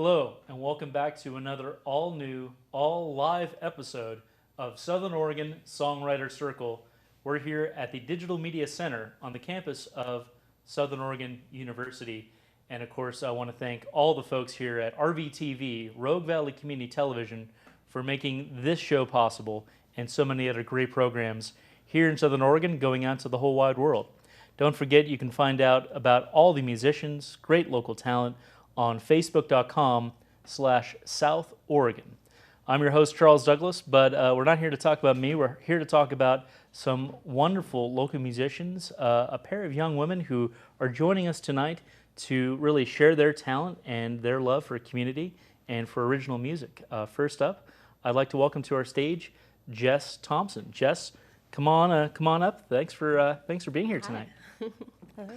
Hello, and welcome back to another all-new, all-live episode of Southern Oregon Songwriter Circle. We're here at the Digital Media Center on the campus of Southern Oregon University. And of course, I want to thank all the folks here at RVTV, Rogue Valley Community Television, for making this show possible and so many other great programs here in Southern Oregon going out to the whole wide world. Don't forget, you can find out about all the musicians, great local talent, on facebook.com/South Oregon. I'm your host, Charles Douglas, but we're not here to talk about me. We're here to talk about some wonderful local musicians, a pair of young women who are joining us tonight to really share their talent and their love for community and for original music. First up, I'd like to welcome to our stage Jess Thompson. Jess, come on up. Thanks for being here tonight. Hi.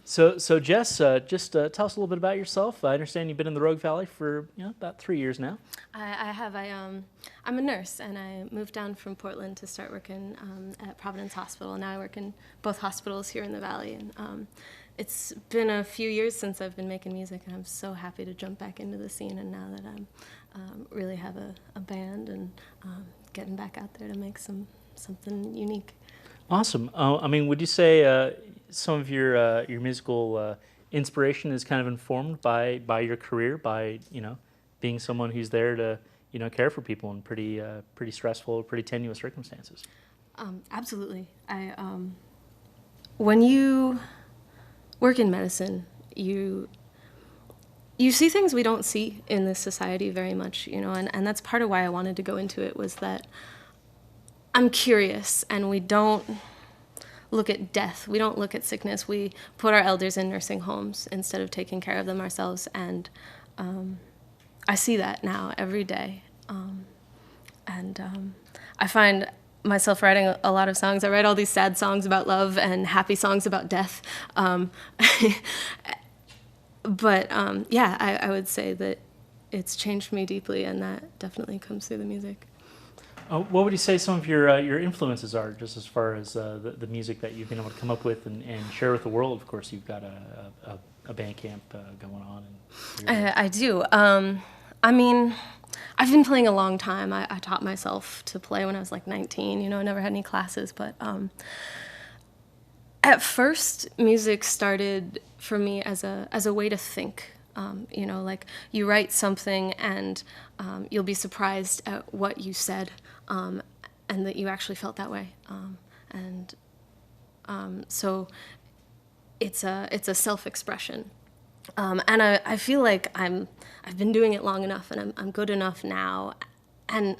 So Jess, just tell us a little bit about yourself. I understand you've been in the Rogue Valley for about 3 years now. I have. I'm a nurse, and I moved down from Portland to start working at Providence Hospital. Now I work in both hospitals here in the Valley, and it's been a few years since I've been making music, and I'm so happy to jump back into the scene. And now that I'm really have a band and getting back out there to make something unique. Awesome. I mean, would you say some of your musical inspiration is kind of informed by your career, by being someone who's there to care for people in pretty stressful, pretty tenuous circumstances? Absolutely. When you work in medicine, you see things we don't see in this society very much, and that's part of why I wanted to go into it, was that I'm curious, and we don't look at death. We don't look at sickness. We put our elders in nursing homes instead of taking care of them ourselves, and I see that now every day. I find myself writing a lot of songs. I write all these sad songs about love and happy songs about death. But I would say that it's changed me deeply, and that definitely comes through the music. What would you say some of your influences are, just as far as the music that you've been able to come up with and share with the world? Of course, you've got a band camp going on. I do. I mean, I've been playing a long time. I taught myself to play when I was like 19. I never had any classes. But at first, music started for me as a way to think. Like you write something and you'll be surprised at what you said, and that you actually felt that way. So it's a self-expression. And I feel like I've been doing it long enough, and I'm good enough now. And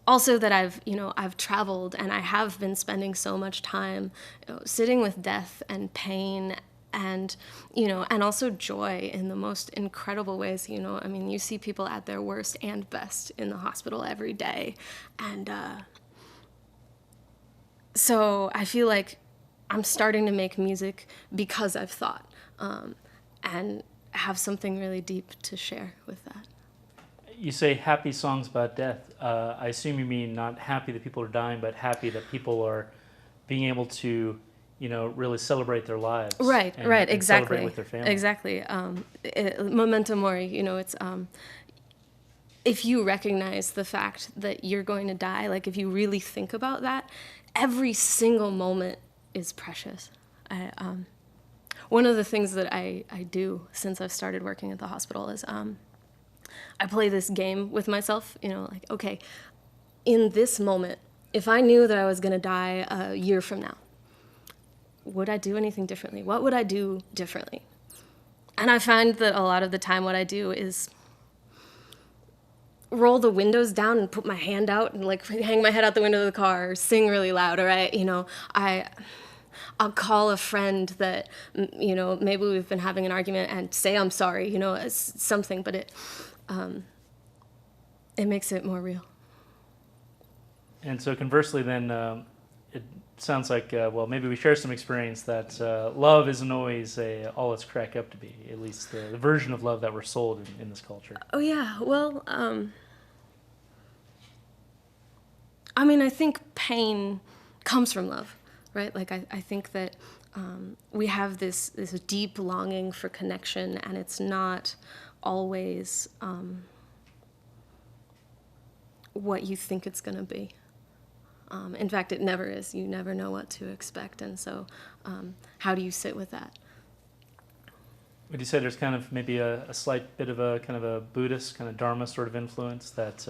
also that I've traveled, and I have been spending so much time sitting with death and pain, and and also joy in the most incredible ways. I mean, you see people at their worst and best in the hospital every day, and so I feel like I'm starting to make music because I've thought, and have something really deep to share with that. You say happy songs about death. I assume you mean not happy that people are dying, but happy that people are being able to really celebrate their lives. Right, and exactly. Celebrate with their family. Exactly. Memento mori, it's if you recognize the fact that you're going to die, like if you really think about that, every single moment is precious. One of the things that I do since I've started working at the hospital is I play this game with myself, like, okay, in this moment, if I knew that I was going to die a year from now, would I do anything differently? What would I do differently? And I find that a lot of the time what I do is roll the windows down and put my hand out and like hang my head out the window of the car, or sing really loud, or I'll call a friend that, maybe we've been having an argument and say I'm sorry, something, but it makes it more real. And so conversely then, it sounds like, maybe we share some experience that love isn't always all it's cracked up to be, at least the version of love that we're sold in this culture. Oh, yeah. Well, I mean, I think pain comes from love, right? Like, I think that we have this deep longing for connection, and it's not always what you think it's going to be. In fact, it never is. You never know what to expect. And so how do you sit with that? Would you say there's kind of maybe a slight bit of a kind of a Buddhist kind of Dharma sort of influence that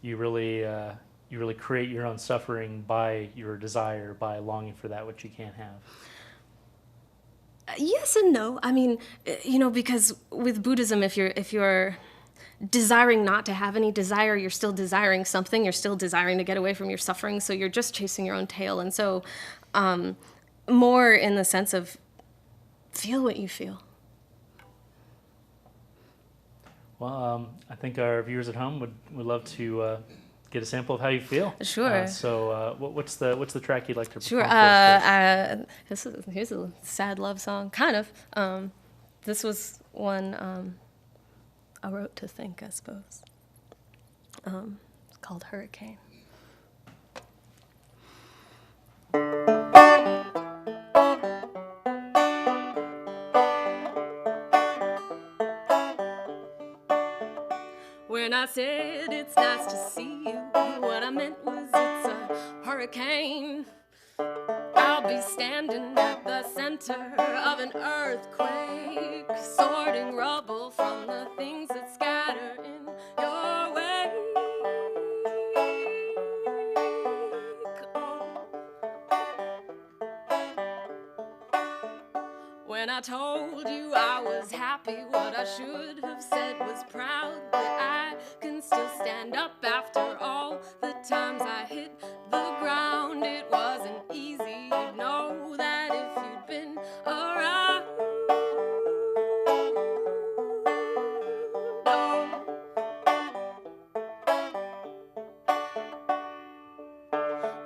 you really create your own suffering by your desire, by longing for that which you can't have? Yes and no. I mean, because with Buddhism, if you're desiring not to have any desire, you're still desiring something. You're still desiring to get away from your suffering. So you're just chasing your own tail. And so more in the sense of feel what you feel. Well, I think our viewers at home would love to get a sample of how you feel. Sure. So what's the track you'd like to perform? Sure. Here's a sad love song, kind of. This was one I wrote to think, I suppose. It's called Hurricane. When I said it's nice to see you, what I meant was it's a hurricane. I'll be standing at the center of an earthquake, sorting rubble from the things that scatter in your wake. When I told you I was happy, what I should have said was proud that I can still stand up after all the times I hit the ground. It wasn't easy, you know that if you'd been around. No.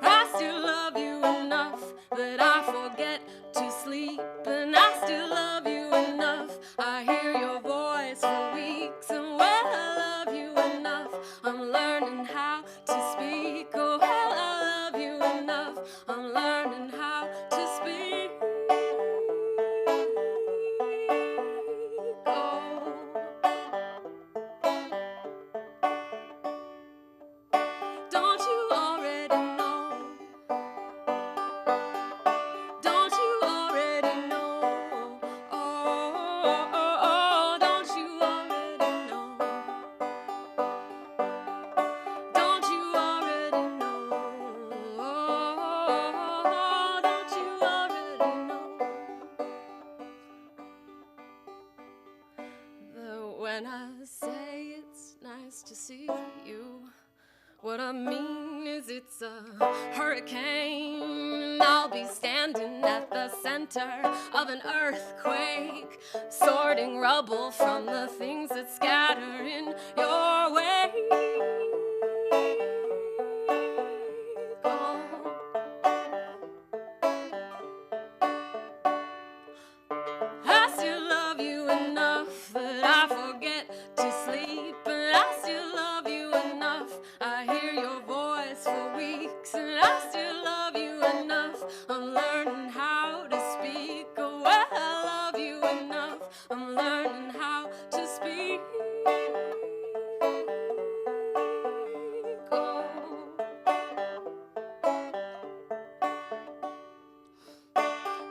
I still love you enough that I forget to sleep, and I still love you enough. I hear your voice for weeks, and well, I love you enough. I'm learning how to speak. Oh, well, I love you enough. I'm learning how to speak. Oh. Don't you already know? Don't you already know? Oh, don't you already know? Don't you already know? Oh, don't you already know? That when I say it's nice to see you, what I mean is it's a hurricane. I'll be standing at the center of an earthquake, sorting rubble from the things that scatter in your way. Oh. I still love you enough that I forget to sleep, and I still love you enough. I hear your voice for weeks, and I still love you enough. I'm learning how to speak. Oh, well, I love you enough. I'm learning how to speak. Oh.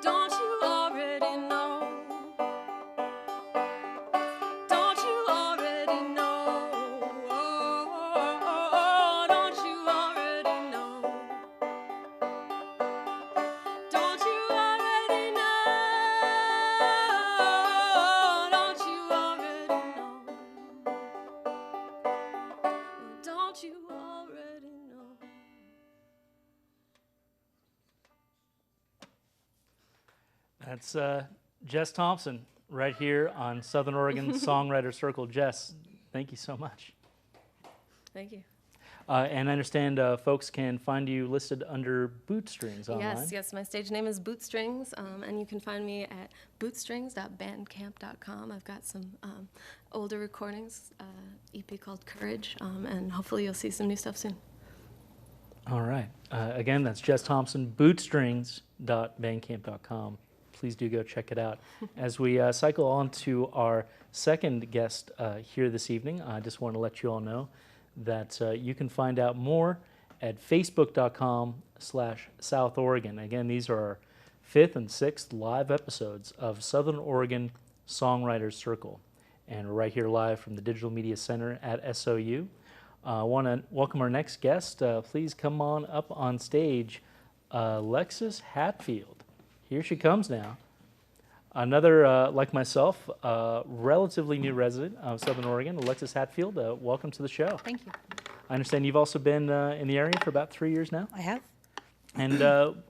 Don't you already know? Don't you already know? Oh, don't you already know? Don't you already know? Don't you already know? Don't you already know? That's Jess Thompson right here on Southern Oregon Songwriter Circle. Jess, thank you so much. Thank you. And I understand folks can find you listed under Bootstrings online. Yes, my stage name is Bootstrings, and you can find me at bootstrings.bandcamp.com. I've got some older recordings, EP called Courage, and hopefully you'll see some new stuff soon. All right. Again, that's Jess Thompson, bootstrings.bandcamp.com. please do go check it out. As we cycle on to our second guest here this evening, I just want to let you all know that you can find out more at facebook.com/South Oregon. Again, these are our 5th and 6th live episodes of Southern Oregon Songwriters Circle. And we're right here live from the Digital Media Center at SOU. I want to welcome our next guest. Please come on up on stage, Alexis Hatfield. Here she comes now. Another, like myself, relatively new resident of Southern Oregon, Alexis Hatfield. Welcome to the show. Thank you. I understand you've also been in the area for about 3 years now. I have. And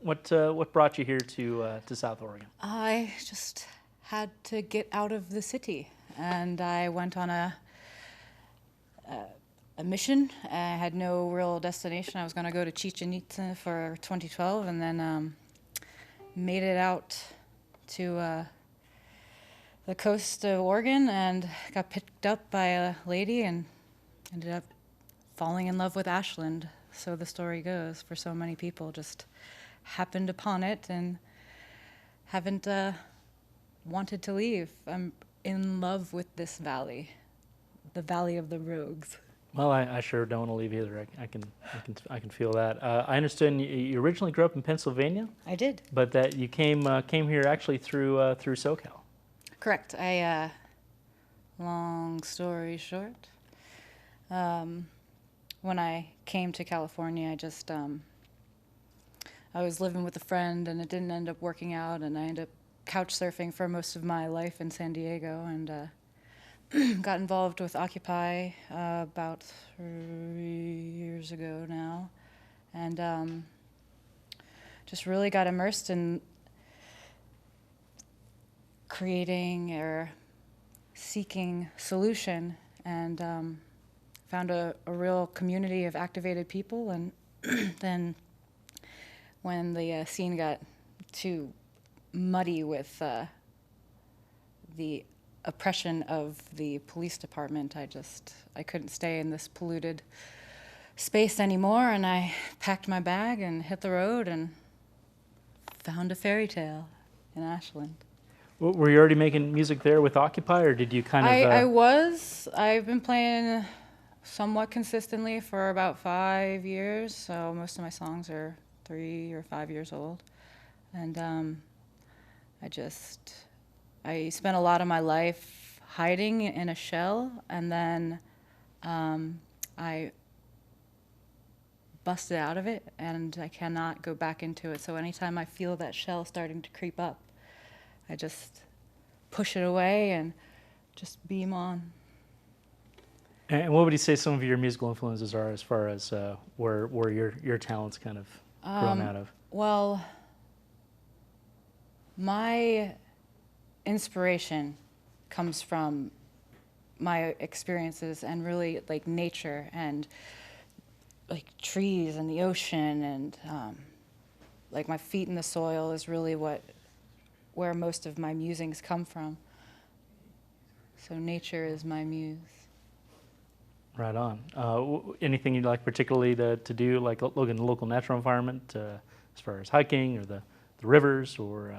what brought you here to South Oregon? I just had to get out of the city, and I went on a mission. I had no real destination. I was going to go to Chichen Itza for 2012, and then made it out to the coast of Oregon and got picked up by a lady and ended up falling in love with Ashland. So the story goes, for so many people, just happened upon it and haven't wanted to leave. I'm in love with this valley, the Valley of the Rogues. Well, I sure don't want to leave either. I can feel that. I understand you originally grew up in Pennsylvania. I did. But that you came here actually through SoCal. Correct. Long story short, when I came to California, I was living with a friend, and it didn't end up working out, and I ended up couch surfing for most of my life in San Diego, and got involved with Occupy about 3 years ago now, and just really got immersed in creating or seeking solution, and found a real community of activated people. And then when the scene got too muddy with the oppression of the police department, I couldn't stay in this polluted space anymore, and I packed my bag and hit the road and found a fairy tale in Ashland. Were you already making music there with Occupy, or did you kind of... I've been playing somewhat consistently for about 5 years, so most of my songs are 3 or 5 years old. And I spent a lot of my life hiding in a shell, and then I busted out of it, and I cannot go back into it. So anytime I feel that shell starting to creep up, I just push it away and just beam on. And what would you say some of your musical influences are, as far as where your talents kind of grown out of? Well, my inspiration comes from my experiences and really like nature and like trees and the ocean, and like my feet in the soil is really where most of my musings come from. So nature is my muse. Right on. Anything you'd like particularly to do, like look in the local natural environment, as far as hiking or the rivers, or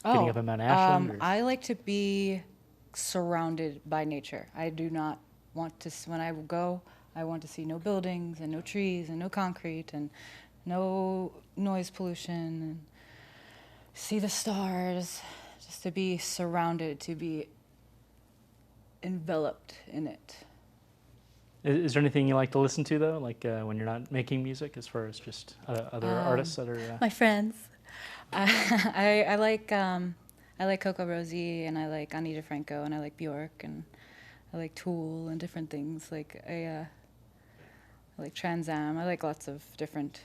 getting up in Mount Ashland? I like to be surrounded by nature. I do not want to, when I go, I want to see no buildings and no trees and no concrete and no noise pollution, and see the stars, just to be surrounded, to be enveloped in it. Is there anything you like to listen to, though, like when you're not making music, as far as just other artists that are... My friends. I like Coco Rosie, and I like Anita Franco, and I like Bjork, and I like Tool and different things. Like I like Trans Am. I like lots of different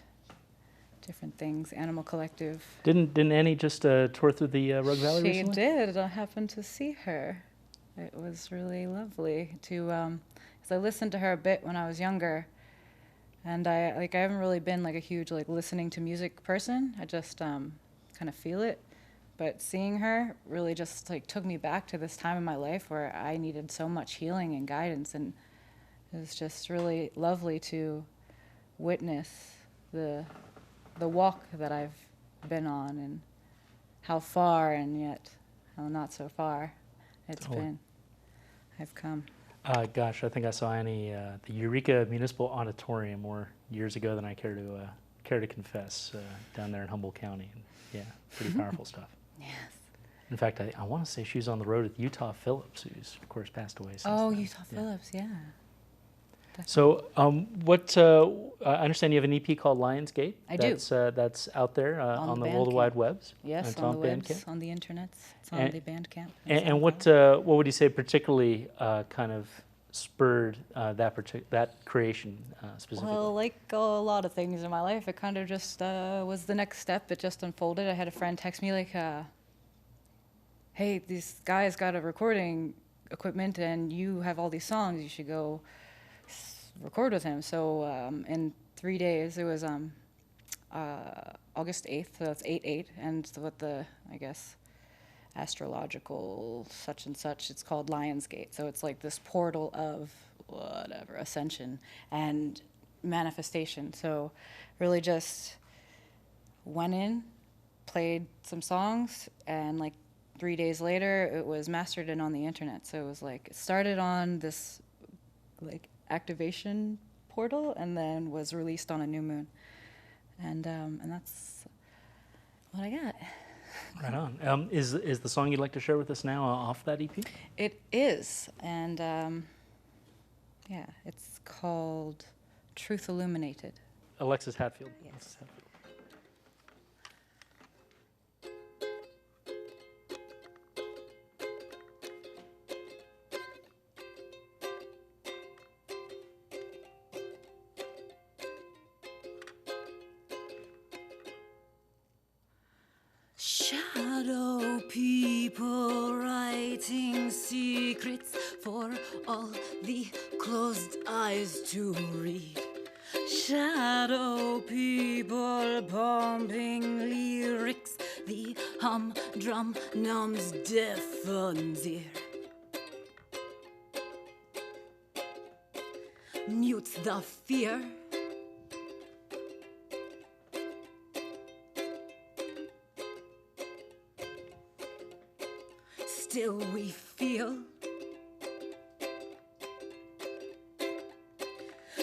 things. Animal Collective. Didn't Annie just tour through the Rogue Valley recently? She did. I happened to see her. It was really lovely to. Because I listened to her a bit when I was younger, and I haven't really been like a huge like listening to music person. I just kind of feel it. But seeing her really just like took me back to this time in my life where I needed so much healing and guidance, and it was just really lovely to witness the walk that I've been on, and how far and yet how not so far Totally. I've come. Gosh, I think I saw Annie the Eureka Municipal Auditorium more years ago than I care to confess, down there in Humboldt County. And, yeah, pretty powerful stuff. Yes. In fact, I want to say she was on the road with Utah Phillips, who's of course passed away since Oh, then. Utah Phillips, yeah. So, I understand you have an EP called Lionsgate. I do. That's out there on the World Bandcamp. Wide Webs. Yes, and on the webs, Bandcamp. on the internets, it's on And- the Bandcamp. And what would you say particularly kind of spurred that creation specifically? Well, like a lot of things in my life, it kind of just was the next step. It just unfolded. I had a friend text me like, hey, this guy's got a recording equipment and you have all these songs, you should go record with him. So in 3 days, it was August 8th, so that's 8/8, and what the, I guess, astrological such and such, it's called Lionsgate. So it's like this portal of whatever, ascension and manifestation. So really just went in, played some songs, and like 3 days later, it was mastered and on the internet. So it was like, it started on this like activation portal and then was released on a new moon. And that's what I got. Right on. Is the song you'd like to share with us now off that EP? It is, and yeah, it's called Truth Illuminated. Alexis Hatfield. Yes. Alexis Hatfield. Shadow people writing secrets for all the closed eyes to read. Shadow people pumping lyrics, the humdrum numbs deafens ear. Mutes the fear. Still we feel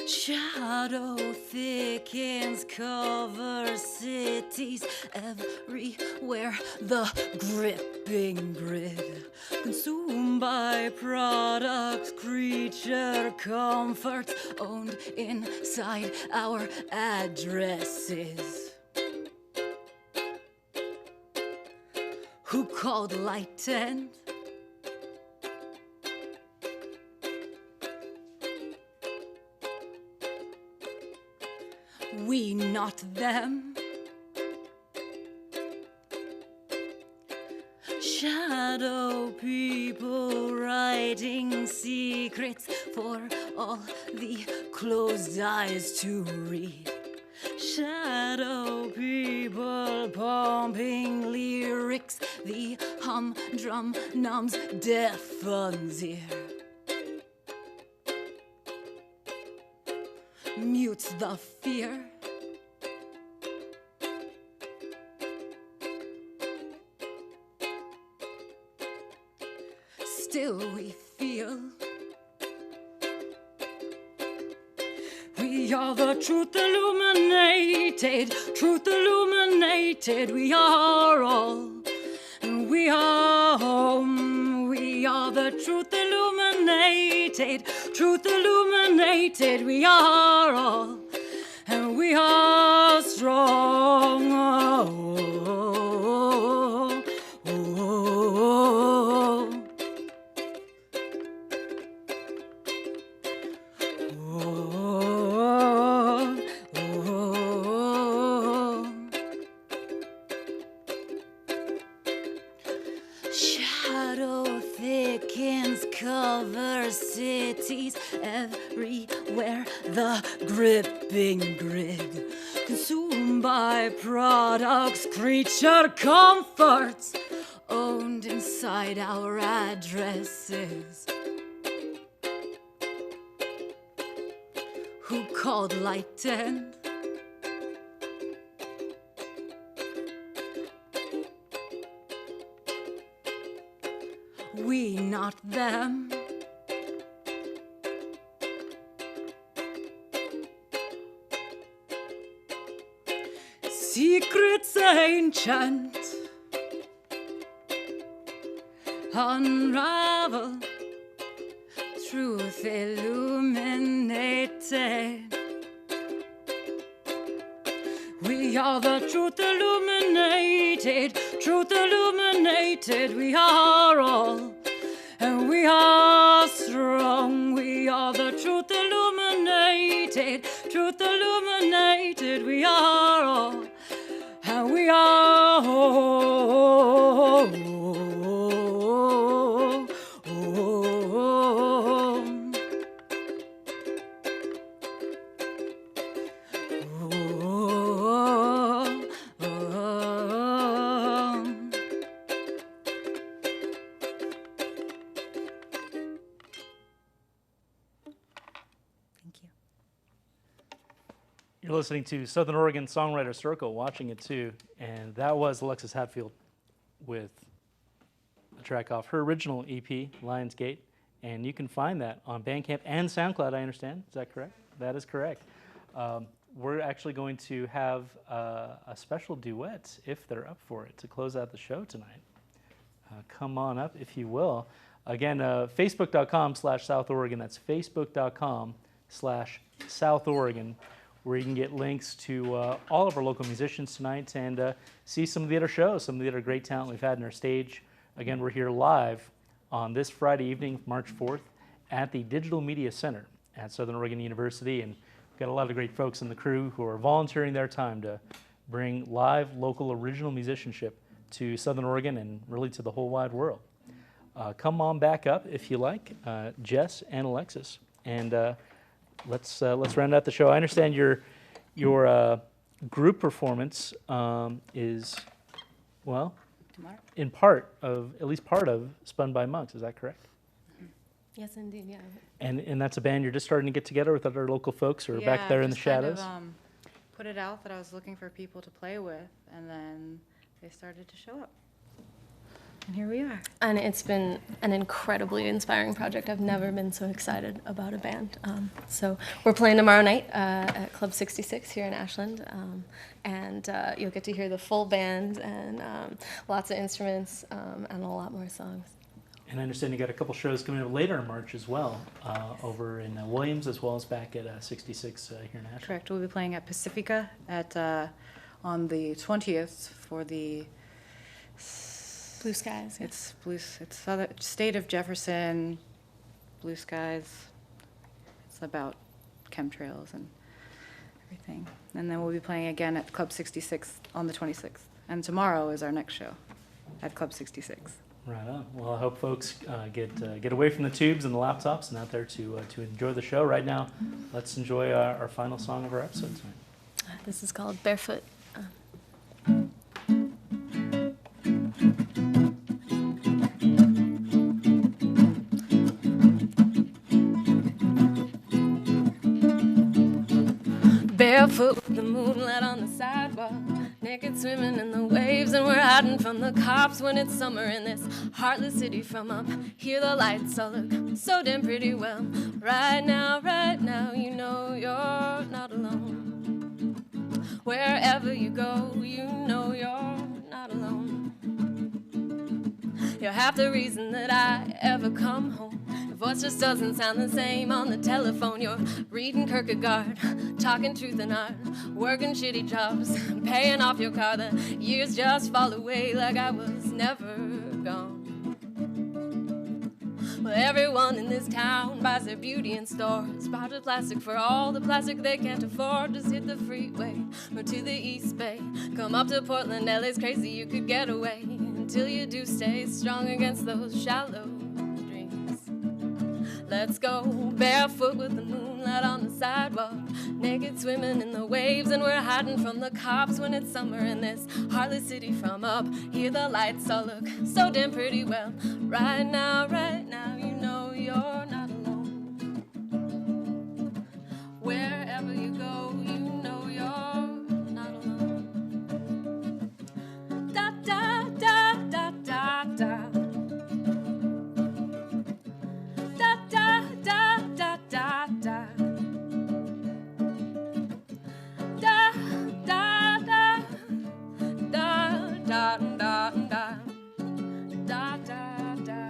shadow thickens, covers cities everywhere. The gripping grid, consumed by products, creature comforts owned inside our addresses. Who called light and we, not them. Shadow people writing secrets for all the closed eyes to read. Shadow people pumping lyrics, the humdrum numbs deafens ear. Mutes the fear. Still we feel we are the truth illuminated, truth illuminated. We are all, and we are home. We are the truth illuminated, truth illuminated. We are all, and we are strong. Oh, oh, oh, oh. Shadow thickens, covers cities everywhere. The gripping grid, consumed by products, creature comforts owned inside our addresses. Who called light and we not them. Secrets ancient unravel, truth illuminated. We are the truth illuminated, we are all, and we are strong. We are the truth illuminated, we are all, and we are all. You're listening to Southern Oregon Songwriters Circle, watching it too, and that was Alexis Hatfield with a track off her original EP, Lionsgate, and you can find that on Bandcamp and SoundCloud, I understand. Is that correct? That is correct. We're actually going to have a special duet, if they're up for it, to close out the show tonight. Come on up, if you will. Again, facebook.com/South Oregon. That's facebook.com/South Oregon, where you can get links to all of our local musicians tonight and see some of the other shows, some of the other great talent we've had in our stage. Again, we're here live on this Friday evening, March 4th, at the Digital Media Center at Southern Oregon University, and we've got a lot of great folks in the crew who are volunteering their time to bring live, local, original musicianship to Southern Oregon and really to the whole wide world. Come on back up if you like, Jess and Alexis, and let's round out the show. I understand your group performance is, well, Tomorrow? in part of, at least part of, Spun by Monks. Is that correct? Yes, indeed, yeah. And that's a band you're just starting to get together with other local folks who are back there in the just kind shadows? of, put it out that I was looking for people to play with, and then they started to show up. And here we are. And it's been an incredibly inspiring project. I've never been so excited about a band. So we're playing tomorrow night at Club 66 here in Ashland. And you'll get to hear the full band and lots of instruments and a lot more songs. And I understand you got a couple shows coming up later in March as well, over in Williams as well as back at 66 here in Ashland. Correct. We'll be playing at Pacifica at on the 20th for the Blue Skies. Yeah. It's state of Jefferson, blue skies. It's about chemtrails and everything. And then we'll be playing again at Club 66 on the 26th. And tomorrow is our next show at Club 66. Right on. Well, I hope folks get away from the tubes and the laptops and out there to enjoy the show. Right now, let's enjoy our final song of our episode tonight. This is called Barefoot. Barefoot with the moonlight on the sidewalk, naked swimming in the waves, and we're hiding from the cops when it's summer in this heartless city. From up here the lights all look so damn pretty. Well, right now, you know you're not alone. Wherever you go, you know you're not alone. You're half the reason that I ever come home. Your voice just doesn't sound the same on the telephone. You're reading Kierkegaard, talking truth and art, working shitty jobs, paying off your car. The years just fall away like I was never gone. Well, everyone in this town buys their beauty in stores, bottled plastic for all the plastic they can't afford. Just hit the freeway, move to the East Bay, come up to Portland. LA's crazy, you could get away. Until you do, stay strong against those shallow dreams. Let's go barefoot with the moonlight on the sidewalk, naked swimming in the waves, and we're hiding from the cops when it's summer in this heartless city. From up here the lights all look so damn pretty. Well, right now, you know you're not alone. Wherever you go, you know you're not alone. Da da da da da da. da da da da da da.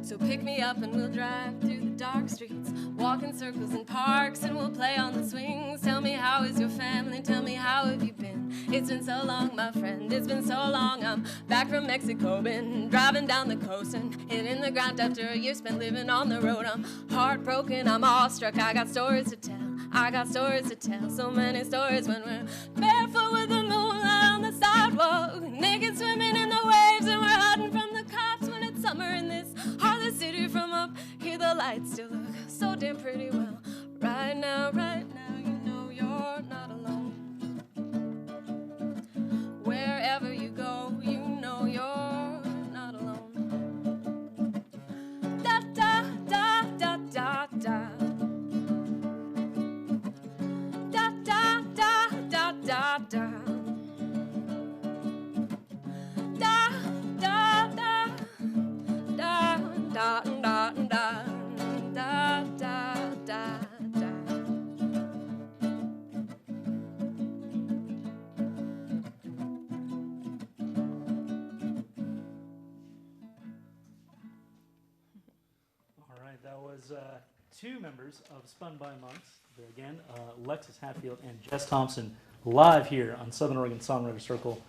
So pick me up and we'll drive through the dark streets, walk in circles in parks, and we'll play on the swings. Tell me, how is your family? Tell me, how have you been? It's been so long, my friend, it's been so long. I'm back from Mexico, been driving down the coast and hitting the ground after a year spent living on the road. I'm heartbroken, I'm awestruck, I got stories to tell. I got stories to tell, so many stories when we're barefoot with the moonlight on the sidewalk, naked swimming in the waves, and we're hiding from the cops when it's summer in this heart of the city. From up here the lights still look so damn pretty. Well, right now, you know you're not alone. Wherever you go, you know you're not alone. Da da da da da da. Da da da da da da. Da da da da da da da da da da. That was two members of Spun by Monks. Again, Alexis Hatfield and Jess Thompson live here on Southern Oregon Songwriter Circle.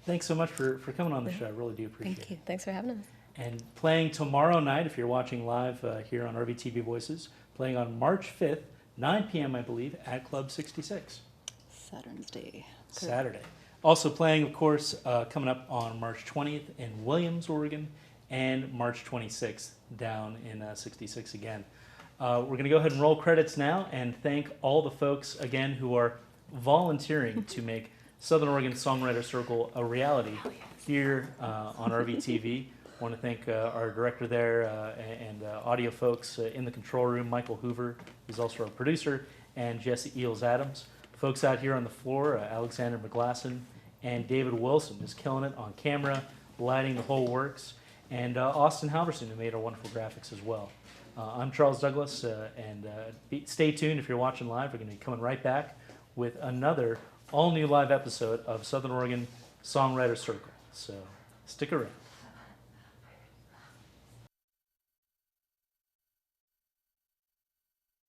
Thanks so much for coming on the show. I really do appreciate it. Thank you. Thanks for having us. And playing tomorrow night, if you're watching live here on RVTV Voices, playing on March 5th, 9 p.m., I believe, at Club 66. Saturday. Saturday. Also playing, of course, coming up on March 20th in Williams, Oregon, and March 26th down in 66 again. We're going to go ahead and roll credits now and thank all the folks, again, who are volunteering to make Southern Oregon Songwriter Circle a reality here on RVTV. I want to thank our director there and audio folks in the control room, Michael Hoover, who's also our producer, and Jesse Eells-Adams. Folks out here on the floor, Alexander McGlasson and David Wilson, is killing it on camera, lighting, the whole works. And Austin Halvorsen, who made our wonderful graphics as well. I'm Charles Douglas, and stay tuned if you're watching live. We're going to be coming right back with another all-new live episode of Southern Oregon Songwriter Circle. So stick around.